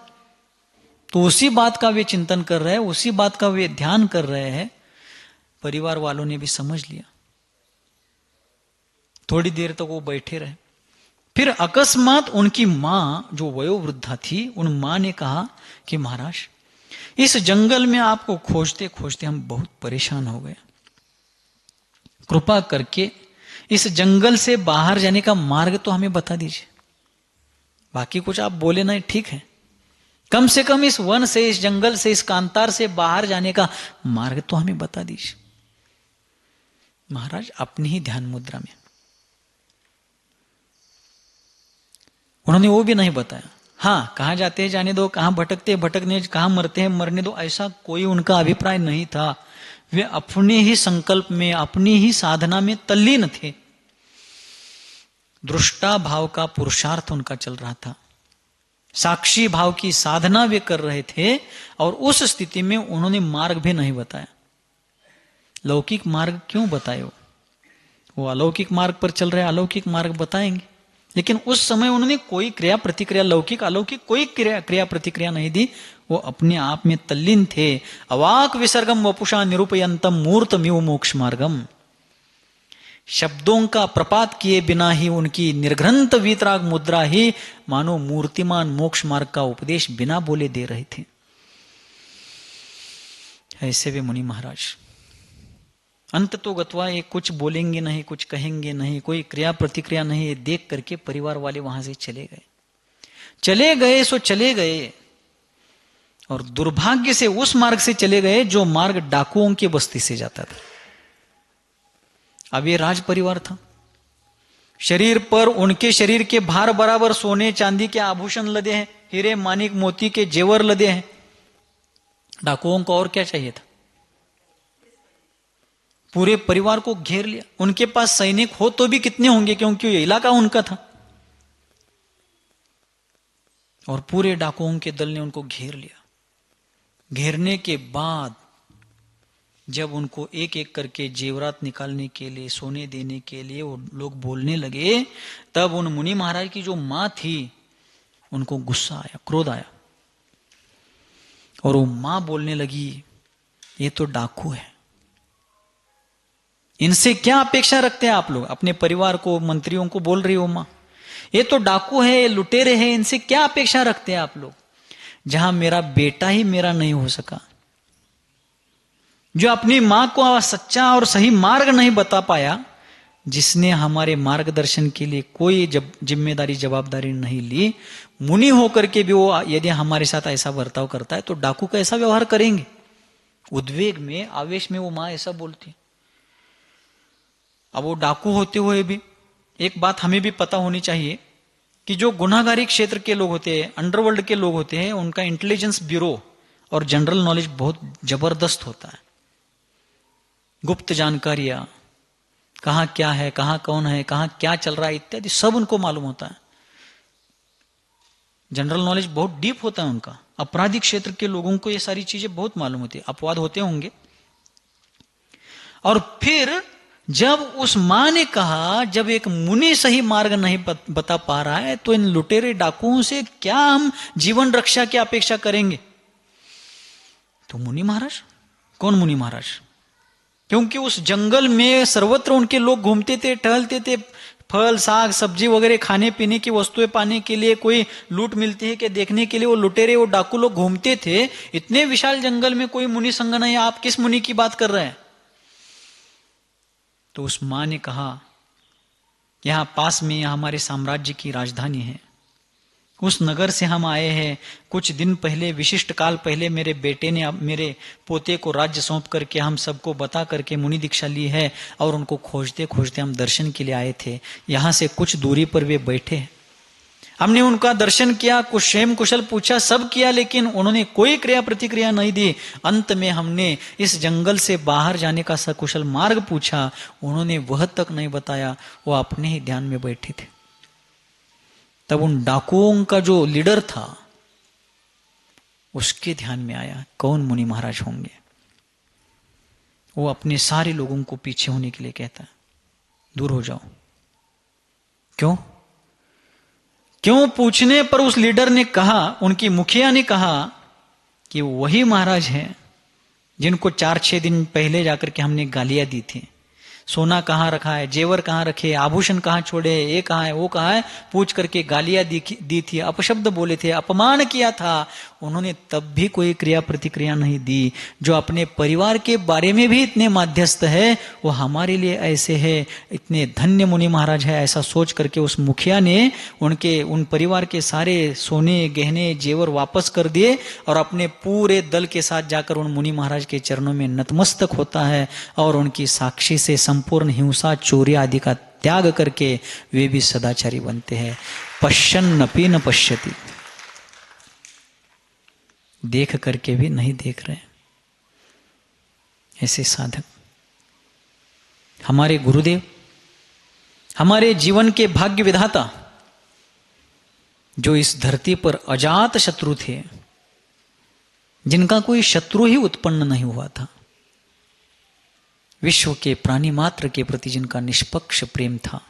तो उसी बात का वे चिंतन कर रहे हैं, उसी बात का वे ध्यान कर रहे हैं। परिवार वालों ने भी समझ लिया। थोड़ी देर तक वो बैठे रहे। फिर अकस्मात उनकी मां जो वयोवृद्धा थी, उन मां ने कहा कि महाराज, इस जंगल में आपको खोजते खोजते हम बहुत परेशान हो गए। कृपा करके इस जंगल से बाहर जाने का मार्ग तो हमें बता दीजिए। बाकी कुछ आप बोले नहीं, ठीक है, कम से कम इस वन से, इस जंगल से, इस कांतार से बाहर जाने का मार्ग तो हमें बता दीजिए। महाराज अपनी ही ध्यान मुद्रा में उन्होंने वो भी नहीं बताया। हाँ, कहां जाते हैं जाने दो, कहां भटकते भटकने, कहां मरते हैं मरने दो, ऐसा कोई उनका अभिप्राय नहीं था। वे अपने ही संकल्प में, अपनी ही साधना में तल्लीन थे। दृष्टा भाव का पुरुषार्थ उनका चल रहा था। साक्षी भाव की साधना वे कर रहे थे, और उस स्थिति में उन्होंने मार्ग भी नहीं बताया। लौकिक मार्ग क्यों बताए? वो अलौकिक मार्ग पर चल रहे, अलौकिक मार्ग बताएंगे। लेकिन उस समय उन्होंने कोई क्रिया प्रतिक्रिया, लौकिक अलौकिक कोई क्रिया प्रतिक्रिया नहीं दी। वो अपने आप में तल्लीन थे। अवाक विसर्गम वपुषा निरूपयंतम मूर्तमिव मोक्ष मार्गम। शब्दों का प्रपात किए बिना ही उनकी निर्घ्रंथ वीतराग मुद्रा ही मानो मूर्तिमान मोक्ष मार्ग का उपदेश बिना बोले दे रहे थे। ऐसे वे मुनि महाराज अंत तो गत्वा ये कुछ बोलेंगे नहीं, कुछ कहेंगे नहीं, कोई क्रिया प्रतिक्रिया नहीं। ये देख करके परिवार वाले वहां से चले गए। चले गए सो चले गए, और दुर्भाग्य से उस मार्ग से चले गए जो मार्ग डाकुओं की बस्ती से जाता था। अब ये राज परिवार था। शरीर पर उनके शरीर के भार बराबर सोने चांदी के आभूषण लदे हैं, हीरे मानिक मोती के जेवर लदे हैं। डाकुओं को और क्या चाहिए था? पूरे परिवार को घेर लिया। उनके पास सैनिक हो तो भी कितने होंगे, क्योंकि ये इलाका उनका था। और पूरे डाकुओं के दल ने उनको घेर लिया। घेरने के बाद जब उनको एक एक करके जेवरात निकालने के लिए, सोने देने के लिए वो लोग बोलने लगे, तब उन मुनि महाराज की जो मां थी उनको गुस्सा आया, क्रोध आया, और वो मां बोलने लगी, ये तो डाकू है, इनसे क्या अपेक्षा रखते हैं आप लोग? अपने परिवार को, मंत्रियों को बोल रही हो मां, ये तो डाकू है, ये लुटेरे हैं, इनसे क्या अपेक्षा रखते हैं आप लोग? जहां मेरा बेटा ही मेरा नहीं हो सका, जो अपनी मां को सच्चा और सही मार्ग नहीं बता पाया, जिसने हमारे मार्गदर्शन के लिए कोई जिम्मेदारी जवाबदारी नहीं ली, मुनि होकर के भी वो यदि हमारे साथ ऐसा बर्ताव करता है तो डाकू का ऐसा व्यवहार करेंगे। उद्वेग में, आवेश में वो मां ऐसा बोलती। अब वो डाकू होते हुए भी एक बात हमें भी पता होनी चाहिए कि जो गुनाहगारी क्षेत्र के लोग होते हैं, अंडरवर्ल्ड के लोग होते हैं, उनका इंटेलिजेंस ब्यूरो और जनरल नॉलेज बहुत जबरदस्त होता है। गुप्त जानकारियां, कहां क्या है, कहां कौन है, कहां क्या चल रहा है इत्यादि सब उनको मालूम होता है। जनरल नॉलेज बहुत डीप होता है उनका। अपराधिक क्षेत्र के लोगों को ये सारी चीजें बहुत मालूम होती है, अपवाद होते होंगे। और फिर जब उस मां ने कहा, जब एक मुनि सही मार्ग नहीं बता पा रहा है तो इन लुटेरे डाकुओं से क्या हम जीवन रक्षा की अपेक्षा करेंगे? तो मुनि महाराज, कौन मुनि महाराज? क्योंकि उस जंगल में सर्वत्र उनके लोग घूमते थे, टहलते थे, फल साग सब्जी वगैरह खाने पीने की वस्तुएं पाने के लिए, कोई लूट मिलती है कि देखने के लिए वो लुटेरे, वो डाकू लोग घूमते थे। इतने विशाल जंगल में कोई मुनि संग नहीं, आप किस मुनि की बात कर रहे हैं? तो उस मां ने कहा, यहां पास में हमारे साम्राज्य की राजधानी है, उस नगर से हम आए हैं। कुछ दिन पहले, विशिष्ट काल पहले, मेरे बेटे ने मेरे पोते को राज्य सौंप करके हम सबको बता करके मुनि दीक्षा ली है, और उनको खोजते खोजते हम दर्शन के लिए आए थे। यहां से कुछ दूरी पर वे बैठे, हमने उनका दर्शन किया, कुछ क्षेम कुशल पूछा, सब किया, लेकिन उन्होंने कोई क्रिया प्रतिक्रिया नहीं दी। अंत में हमने इस जंगल से बाहर जाने का सकुशल मार्ग पूछा, उन्होंने वह तक नहीं बताया, वो अपने ही ध्यान में बैठे थे। तब उन डाकुओं का जो लीडर था उसके ध्यान में आया, कौन मुनि महाराज होंगे। वो अपने सारे लोगों को पीछे होने के लिए कहता है, दूर हो जाओ। क्यों? क्यों पूछने पर उस लीडर ने कहा, उनकी मुखिया ने कहा कि वही महाराज हैं जिनको 4-6 दिन पहले जाकर के हमने गालियां दी थी। सोना कहाँ रखा है, जेवर कहाँ रखे, आभूषण कहाँ छोड़े, ये कहाँ है, वो कहाँ है, पूछ करके गालियां दी थी, अपशब्द बोले थे, अपमान किया था। उन्होंने तब भी कोई क्रिया प्रतिक्रिया नहीं दी। जो अपने परिवार के बारे में भी इतने माध्यस्थ है, वो हमारे लिए ऐसे है, इतने धन्य मुनि महाराज है, ऐसा सोच करके उस मुखिया ने उन परिवार के सारे सोने गहने जेवर वापस कर दिए, और अपने पूरे दल के साथ जाकर उन मुनि महाराज के चरणों में नतमस्तक होता है, और उनकी साक्षी से संपूर्ण हिंसा चोरी आदि का त्याग करके वे भी सदाचारी बनते हैं। पश्यन्नपि न पश्यति, देख करके भी नहीं देख रहे। ऐसे साधक हमारे गुरुदेव, हमारे जीवन के भाग्य विधाता, जो इस धरती पर अजात शत्रु थे, जिनका कोई शत्रु ही उत्पन्न नहीं हुआ था, विश्व के प्राणी मात्र के प्रति जिनका निष्पक्ष प्रेम था,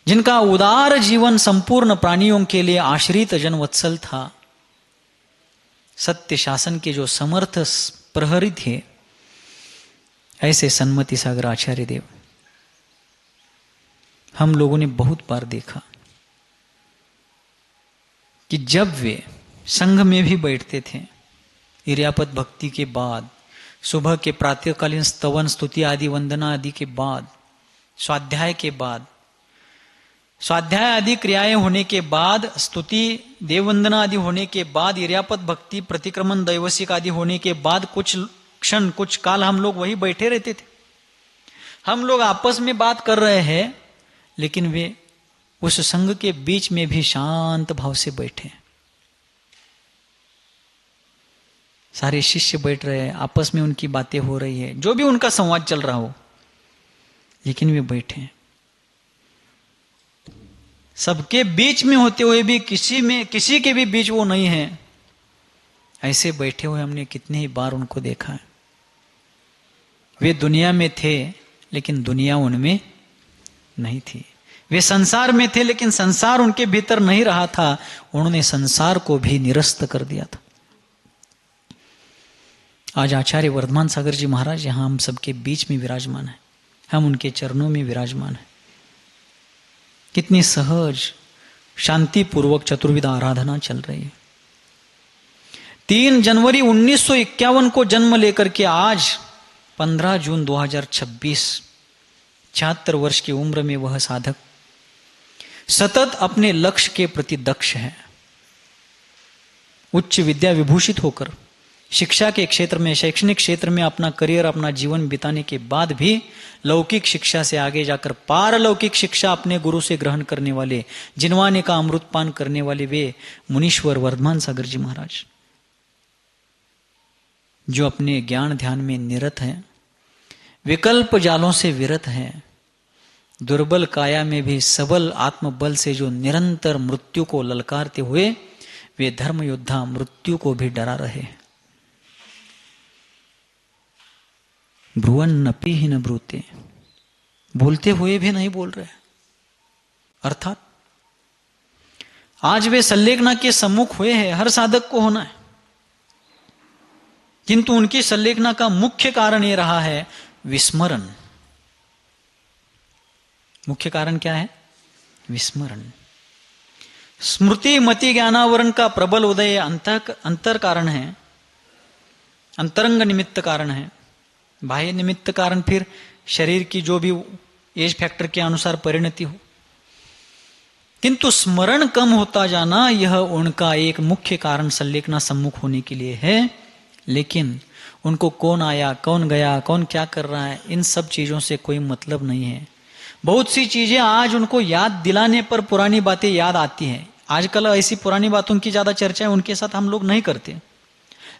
जिनका उदार जीवन संपूर्ण प्राणियों के लिए आश्रित जनवत्सल था, सत्य शासन के जो समर्थ प्रहरी थे, ऐसे सन्मति सागर आचार्य देव हम लोगों ने बहुत बार देखा कि जब वे संघ में भी बैठते थे, इर्यापत भक्ति के बाद, सुबह के प्रातःकालीन स्तवन स्तुति आदि वंदना आदि के बाद, स्वाध्याय के बाद, स्वाध्याय आदि क्रियाएं होने के बाद, स्तुति देववंदना आदि होने के बाद, इर्यापत भक्ति प्रतिक्रमण दैवसिक आदि होने के बाद कुछ क्षण, कुछ काल हम लोग वही बैठे रहते थे। हम लोग आपस में बात कर रहे हैं, लेकिन वे उस संघ के बीच में भी शांत भाव से बैठे। सारे शिष्य बैठ रहे हैं, आपस में उनकी बातें हो रही है, जो भी उनका संवाद चल रहा हो, लेकिन वे बैठे हैं। सबके बीच में होते हुए भी किसी के भी बीच वो नहीं है, ऐसे बैठे हुए हमने कितने ही बार उनको देखा है। वे दुनिया में थे लेकिन दुनिया उनमें नहीं थी। वे संसार में थे लेकिन संसार उनके भीतर नहीं रहा था। उन्होंने संसार को भी निरस्त कर दिया था। आज आचार्य वर्धमान सागर जी महाराज यहां हम सबके बीच में विराजमान है, हम उनके चरणों में विराजमान है। कितनी सहज शांतिपूर्वक चतुर्विध आराधना चल रही है। 3 जनवरी 1951 को जन्म लेकर के आज 15 जून 2026, 76 वर्ष की उम्र में वह साधक सतत अपने लक्ष्य के प्रति दक्ष है। उच्च विद्या विभूषित होकर शिक्षा के क्षेत्र में, शैक्षणिक क्षेत्र में अपना करियर, अपना जीवन बिताने के बाद भी लौकिक शिक्षा से आगे जाकर पारलौकिक शिक्षा अपने गुरु से ग्रहण करने वाले, जिनवाने का अमृतपान करने वाले वे मुनीश्वर वर्धमान सागर जी महाराज, जो अपने ज्ञान ध्यान में निरत हैं, विकल्प जालों से विरत हैं, दुर्बल काया में भी सबल आत्मबल से जो निरंतर मृत्यु को ललकारते हुए वे धर्म योद्धा मृत्यु को भी डरा रहे हैं। ब्रुवन नपी ही न ब्रूते, बोलते हुए भी नहीं बोल रहे। अर्थात आज वे संलेखना के सम्मुख हुए हैं, हर साधक को होना है, किंतु उनकी संलेखना का मुख्य कारण यह रहा है विस्मरण। मुख्य कारण क्या है? विस्मरण। स्मृति मति ज्ञानावरण का प्रबल उदय अंतर कारण है, अंतरंग निमित्त कारण है। बाह्य निमित्त कारण फिर शरीर की जो भी एज फैक्टर के अनुसार परिणति हो, किंतु स्मरण कम होता जाना यह उनका एक मुख्य कारण संलेखना सम्मुख होने के लिए है। लेकिन उनको कौन आया, कौन गया, कौन क्या कर रहा है, इन सब चीजों से कोई मतलब नहीं है। बहुत सी चीजें आज उनको याद दिलाने पर पुरानी बातें याद आती हैं। आजकल ऐसी पुरानी बातों की ज्यादा चर्चा उनके साथ हम लोग नहीं करते,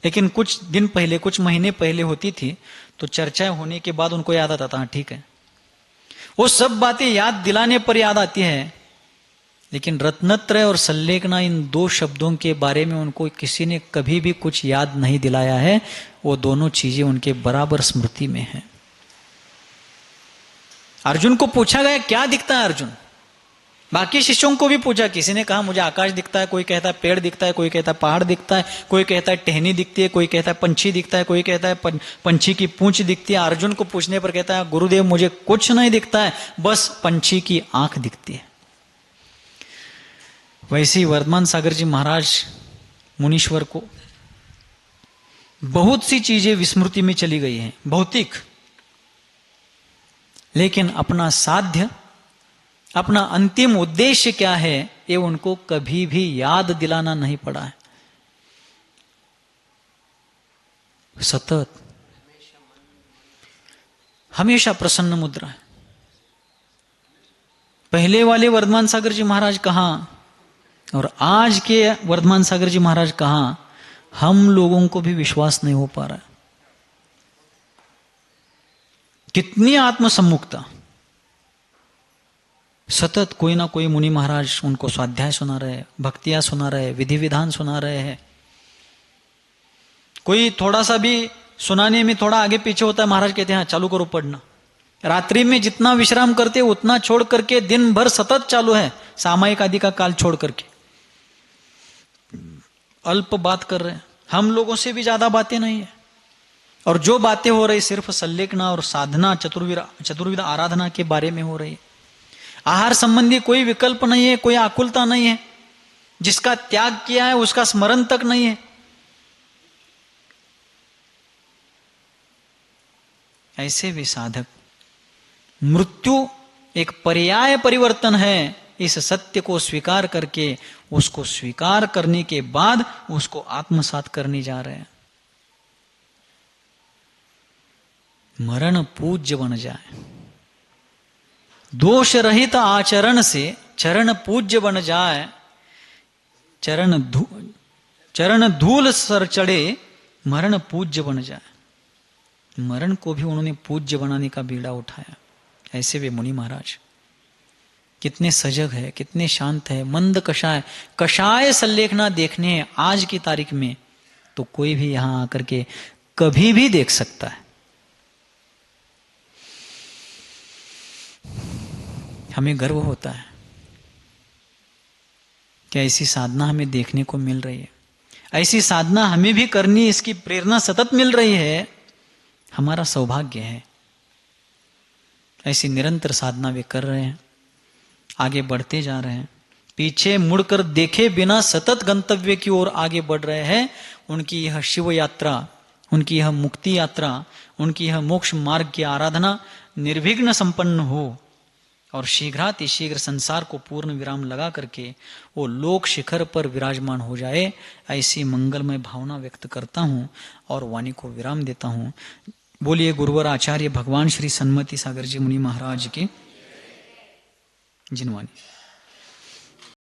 लेकिन कुछ दिन पहले, कुछ महीने पहले होती थी, तो चर्चाएं होने के बाद उनको याद आता था, ठीक है, वो सब बातें याद दिलाने पर याद आती है। लेकिन रत्नत्रय और संलेखना, इन 2 शब्दों के बारे में उनको किसी ने कभी भी कुछ याद नहीं दिलाया है। वो दोनों चीजें उनके बराबर स्मृति में हैं। अर्जुन को पूछा गया क्या दिखता है अर्जुन, बाकी शिष्यों को भी पूछा, किसी ने कहा मुझे आकाश दिखता है, कोई कहता है पेड़ दिखता है, कोई कहता है पहाड़ दिखता है, कोई कहता है टहनी दिखती है, कोई कहता है पंछी दिखता है, कोई कहता है पंछी की पूंछ दिखती है। अर्जुन को पूछने पर कहता है गुरुदेव मुझे कुछ नहीं दिखता है, बस पंछी की आंख दिखती है। वैसे ही वर्धमान सागर जी महाराज मुनीश्वर को बहुत सी चीजें विस्मृति में चली गई हैं, भौतिक, लेकिन अपना साध्य, अपना अंतिम उद्देश्य क्या है, ये उनको कभी भी याद दिलाना नहीं पड़ा है। सतत हमेशा प्रसन्न मुद्रा है। पहले वाले वर्धमान सागर जी महाराज कहां और आज के वर्धमान सागर जी महाराज कहां, हम लोगों को भी विश्वास नहीं हो पा रहा है। कितनी आत्मसम्मुखता। सतत कोई ना कोई मुनि महाराज उनको स्वाध्याय सुना रहे, भक्तियां सुना रहे, विधि विधान सुना रहे हैं। कोई थोड़ा सा भी सुनाने में थोड़ा आगे पीछे होता है, महाराज कहते हैं चालू करो पढ़ना। रात्रि में जितना विश्राम करते उतना छोड़ करके दिन भर सतत चालू है, सामायिक आदि का काल छोड़ करके अल्प बात कर रहे हैं। हम लोगों से भी ज्यादा बातें नहीं है, और जो बातें हो रही सिर्फ संलेखना और साधना, चतुर्विध आराधना के बारे में हो रही है। आहार संबंधी कोई विकल्प नहीं है, कोई आकुलता नहीं है। जिसका त्याग किया है उसका स्मरण तक नहीं है। ऐसे भी साधक, मृत्यु एक पर्याय परिवर्तन है, इस सत्य को स्वीकार करके, उसको स्वीकार करने के बाद उसको आत्मसात करने जा रहे हैं। मरण पूज्य बन जाए, दोष रहित आचरण से चरण पूज्य बन जाए, चरण धूल सर चढ़े मरण पूज्य बन जाए। मरण को भी उन्होंने पूज्य बनाने का बीड़ा उठाया। ऐसे वे मुनि महाराज कितने सजग है, कितने शांत है। मंद कषाय, कषाय सल्लेखना देखने आज की तारीख में तो कोई भी यहां आकर के कभी भी देख सकता है। हमें गर्व होता है कि ऐसी साधना हमें देखने को मिल रही है। ऐसी साधना हमें भी करनी, इसकी प्रेरणा सतत मिल रही है, हमारा सौभाग्य है। ऐसी निरंतर साधना वे कर रहे हैं, आगे बढ़ते जा रहे हैं, पीछे मुड़कर देखे बिना सतत गंतव्य की ओर आगे बढ़ रहे हैं। उनकी यह शिव यात्रा, उनकी यह मुक्ति यात्रा, उनकी यह मोक्ष मार्ग की आराधना निर्विघ्न संपन्न हो और शीघ्रातिशीघ्र संसार को पूर्ण विराम लगा करके वो लोक शिखर पर विराजमान हो जाए, ऐसी मंगलमय भावना व्यक्त करता हूं और वाणी को विराम देता हूं। बोलिए गुरुवर आचार्य भगवान श्री सन्मति सागर जी मुनि महाराज की जिनवानी।